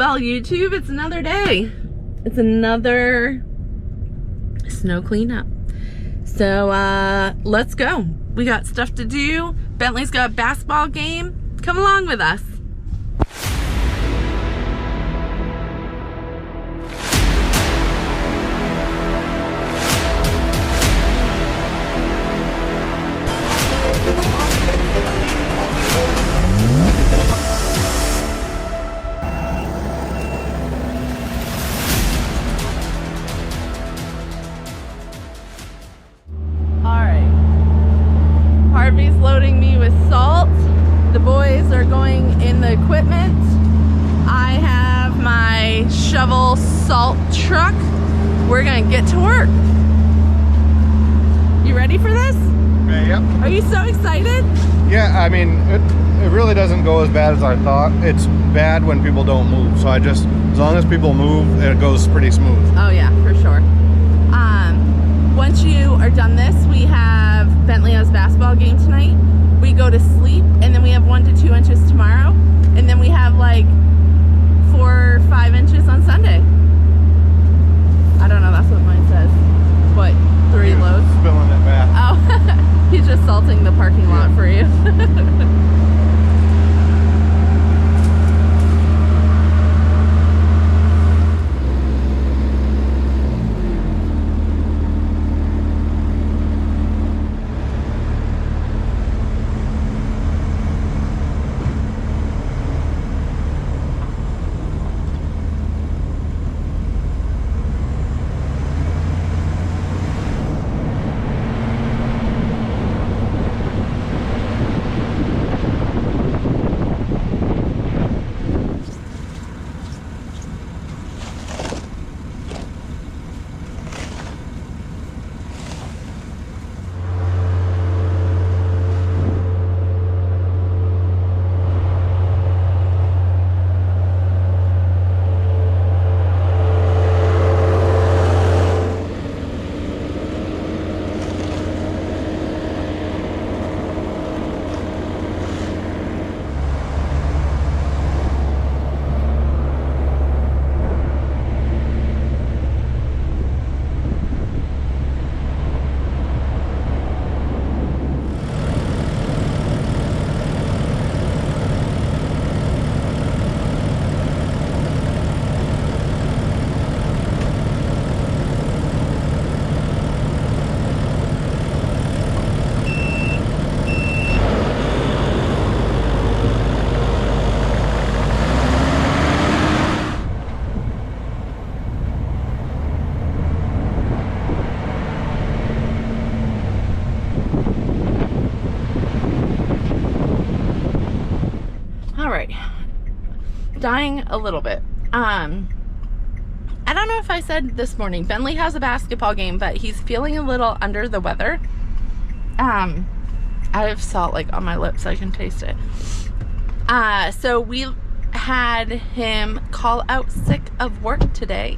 Well, YouTube, it's another day. It's another snow cleanup. So let's go. We got stuff to do. Bentley's got a basketball game. Come along with us. Harvey's loading me with salt. The boys are going in the equipment. I have my shovel salt truck. We're gonna get to work. You ready for this? Yep. Are you so excited? Yeah, I mean, it really doesn't go as bad as I thought. It's bad when people don't move. So as long as people move, it goes pretty smooth. Oh yeah, for sure. Once you are done this, we have Bentley has basketball game tonight. We go to sleep, and then we have 1 to 2 inches tomorrow, and then we have like 4 or 5 inches on Sunday. I don't know, that's what mine says. What, 3 loads? Spilling it back. Oh, he's just salting the parking lot for you. Dying a little bit. I don't know if I said this morning, Bentley has a basketball game, but he's feeling a little under the weather. I have salt like on my lips, I can taste it. So we had him call out sick of work today.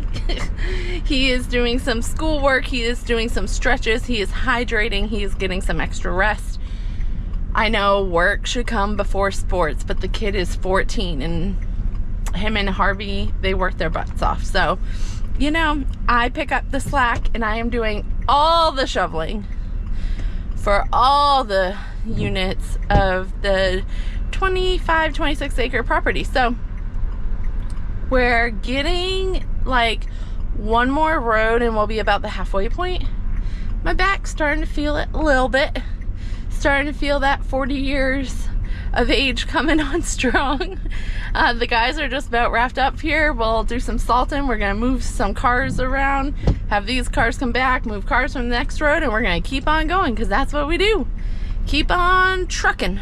He is doing some schoolwork, he is doing some stretches, he is hydrating, he is getting some extra rest. I know work should come before sports, but the kid is 14 and him and Harvey, they work their butts off. So, you know, I pick up the slack and I am doing all the shoveling for all the units of the 26 acre property. So we're getting like one more road and we'll be about the halfway point. My back's starting to feel it a little bit. Starting to feel that 40 years of age coming on strong. The guys are just about wrapped up here. We'll do some salting. We're gonna move some cars around, have these cars come back, move cars from the next road, and we're gonna keep on going because that's what we do. Keep on trucking.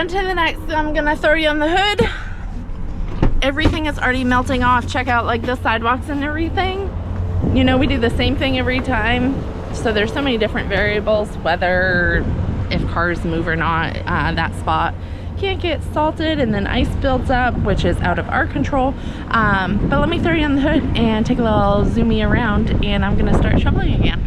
on to the next. I'm gonna throw you on the hood. Everything is already melting off. Check out like the sidewalks and everything. You know, we do the same thing every time. So there's so many different variables, whether if cars move or not, that spot can't get salted, and then ice builds up, which is out of our control. But let me throw you on the hood and take a little zoomy around, and I'm gonna start shoveling again.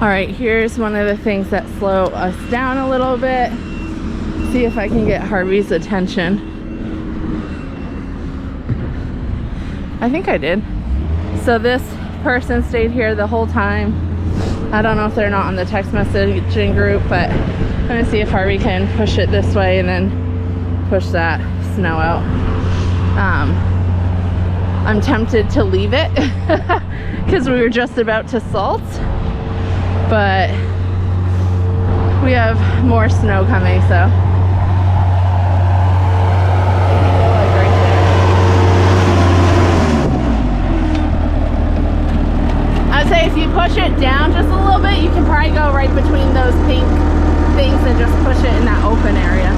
All right, here's one of the things that slow us down a little bit. See if I can get Harvey's attention. I think I did. So this person stayed here the whole time. I don't know if they're not on the text messaging group, but I'm gonna see if Harvey can push it this way and then push that snow out. I'm tempted to leave it because we were just about to salt, but we have more snow coming, so. I'd say if you push it down just a little bit, you can probably go right between those pink things and just push it in that open area.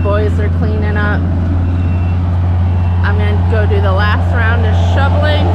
Boys are cleaning up. I'm gonna go do the last round of shoveling.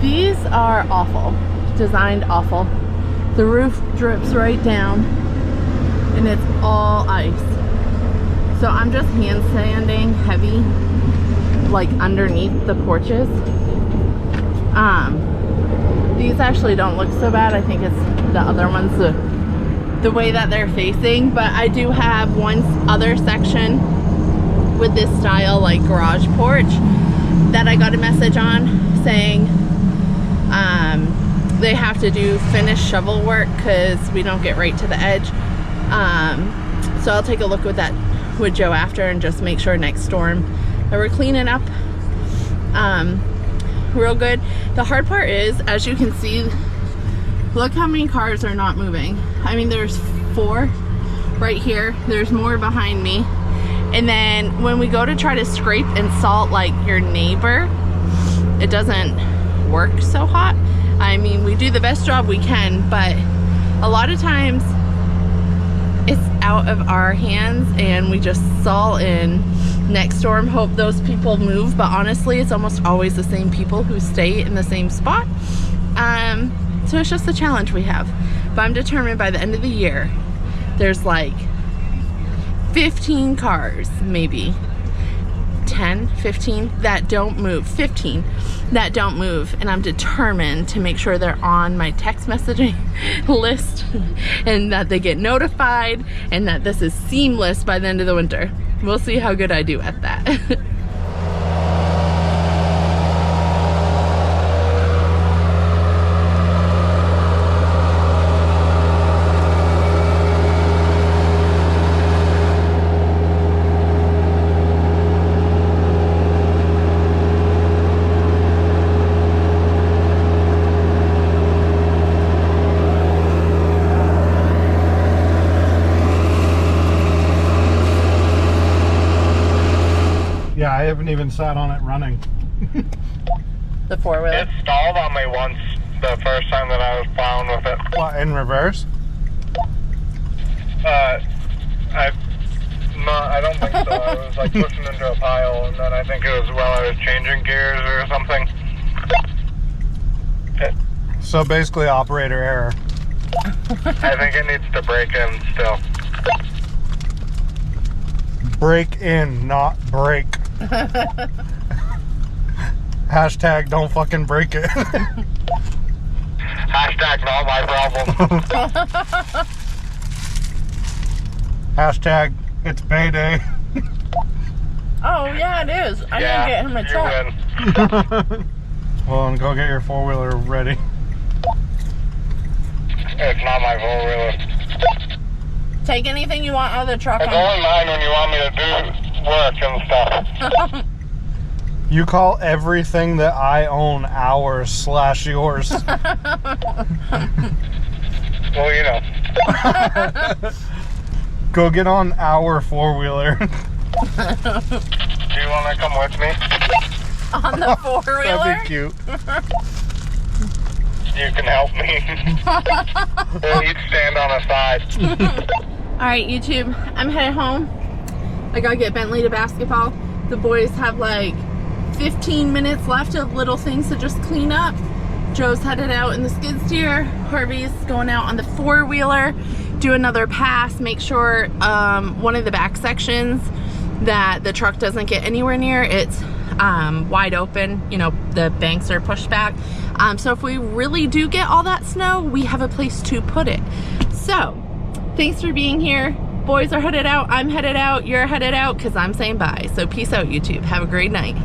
These are awful, designed awful. The roof drips right down and it's all ice. So I'm just hand sanding heavy, like underneath the porches. These actually don't look so bad. I think it's the other ones, the way that they're facing. But I do have one other section with this style, like garage porch, that I got a message on saying they have to do finished shovel work because we don't get right to the edge. So I'll take a look with that with Joe after and just make sure next storm that we're cleaning up real good. The hard part is, as you can see, look how many cars are not moving. I mean, there's 4 right here. There's more behind me. And then when we go to try to scrape and salt like your neighbor, it doesn't work so hot. I mean, we do the best job we can, but a lot of times it's out of our hands and we just salt in next storm, hope those people move. But honestly, it's almost always the same people who stay in the same spot. So it's just a challenge we have. But I'm determined by the end of the year, there's like 15 cars, maybe 10, 15 that don't move, 15 that don't move, and I'm determined to make sure they're on my text messaging list and that they get notified and that this is seamless by the end of the winter. We'll see how good I do at that. Yeah, I haven't even sat on it running. The 4-wheeler? It stalled on me once the first time that I was plowing with it. What, in reverse? I don't think so. I was like pushing into a pile, and then I think it was while I was changing gears or something. So basically operator error. I think it needs to break in still. Break in, not break. Hashtag don't fucking break it. Hashtag not my problem. Hashtag it's payday. Oh yeah, it is. I didn't get him a truck. Well, and go get your 4-wheeler ready. It's not my 4-wheeler. Take anything you want out of the truck. It's only mine when you want me to do work and stuff. You call everything that I own ours / yours. Well, you know. Go get on our 4-wheeler. Do you want to come with me? On the 4-wheeler? That'd be cute. You can help me. We'll each stand on a side. Alright, YouTube, I'm headed home. I gotta get Bentley to basketball. The boys have like 15 minutes left of little things to just clean up. Joe's headed out in the skid steer. Harvey's going out on the 4-wheeler, do another pass, make sure one of the back sections that the truck doesn't get anywhere near, it's wide open, you know, the banks are pushed back. So if we really do get all that snow, we have a place to put it. So thanks for being here. Boys are headed out, I'm headed out, you're headed out, because I'm saying bye. So peace out, YouTube. Have a great night.